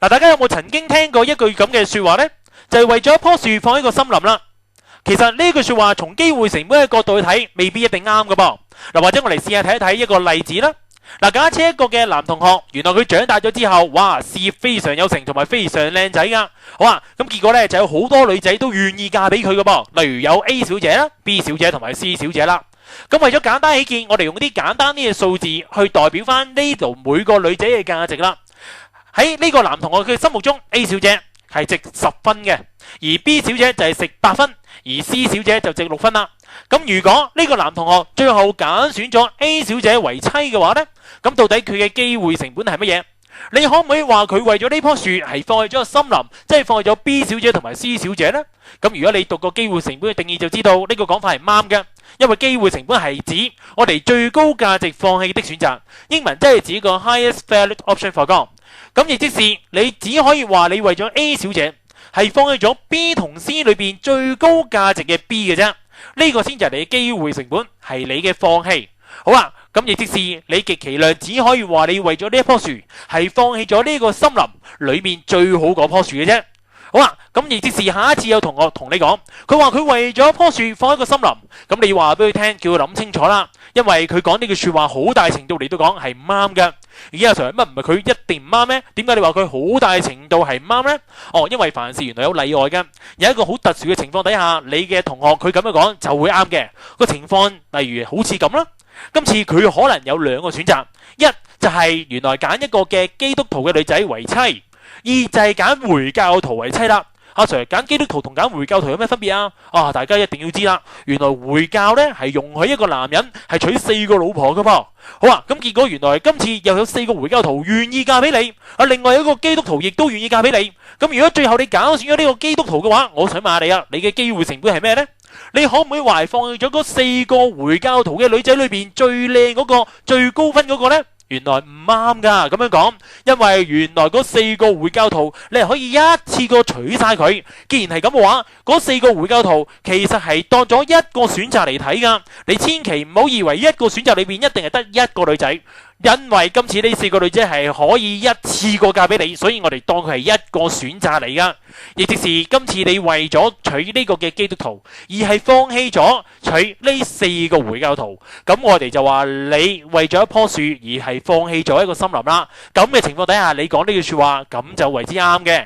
嗱，大家有冇曾經聽過一句咁嘅說話呢？就係為咗一棵樹放喺個森林啦。其實呢句說話從機會成本嘅角度去睇，未必一定啱㗎噃。嗱，或者我嚟試下睇一睇一個例子啦。嗱，假設一個嘅男同學，原來佢長大咗之後，哇，事業非常有成，同埋非常靚仔噶。好啊，咁結果呢就有好多女仔都願意嫁俾佢㗎噃。例如有 A 小姐啦、B 小姐同埋 C 小姐啦。咁為咗簡單起見，我哋用啲簡單啲嘅數字去代表翻呢度每個女仔嘅價值啦。喺呢個男同學嘅心目中 ，A 小姐係值10分嘅，而 B 小姐就係值8分，而 C 小姐就值6分啦。咁如果呢個男同學最後揀選咗 A 小姐為妻嘅話呢，咁到底佢嘅機會成本係乜嘢？你可唔可以話佢為咗呢棵樹係放棄咗個森林，即係放棄咗 B 小姐同埋 C 小姐呢？咁如果你讀過機會成本嘅定義就知道呢個講法係唔啱嘅，因為機會成本係指我哋最高價值放棄的選擇，英文即係指個 highest valued option forgone。咁亦即是你只可以話你為咗 A 小姐係放棄咗 B 同 C 裏邊最高價值嘅 B 嘅啫，呢個先就係你嘅機會成本，係你嘅放棄。好啊，咁亦即是你極其量只可以話你為咗呢一棵樹係放棄咗呢個森林裏面最好嗰棵樹嘅啫。好啦，咁亦即是下一次有同學同你講，佢話佢為咗一棵樹放一個森林，咁你話俾佢聽，叫佢諗清楚啦，因為佢講呢句說話好大程度嚟到講係唔啱嘅。而家 Sir 乜唔係佢一定唔啱咩？點解你話佢好大程度係唔啱呢？哦，因為凡事原來有例外嘅，有一個好特殊嘅情況底下，你嘅同學佢咁樣講就會啱嘅。個情況例如好似咁啦，今次佢可能有兩個選擇，一就係原來揀一個嘅基督徒嘅女仔為妻，二就係揀回教徒為妻啦。阿 Sir 揀基督徒同揀回教徒有咩分別啊？大家一定要知啦。原來回教呢係容許一個男人係娶4個老婆噶噃。好啊，咁結果原來今次又有4個回教徒願意嫁俾你，另外一個基督徒亦都願意嫁俾你。咁如果最後你揀選咗呢個基督徒嘅話，我想問下你啊，你嘅機會成本係咩呢？你可唔可以話放棄咗嗰4個回教徒嘅女仔裏邊最靚嗰個、最高分嗰個呢？原來唔啱噶，咁樣講，因為原來嗰4個回教徒你係可以一次過娶晒佢。既然係咁嘅話，嗰4個回教徒其實係當咗一個選擇嚟睇噶。你千祈唔好以為一個選擇裏邊一定係得一個女仔，因為今次呢4個女仔係可以一次過嫁俾你，所以我哋當佢係一個選擇嚟噶。亦即是今次你為咗娶呢個嘅基督徒，而係放棄咗娶呢4個回教徒，咁我哋就話你為咗一棵樹而係放棄咗一個森林啦。咁嘅情況底下，你講呢句說話，咁就為之啱嘅。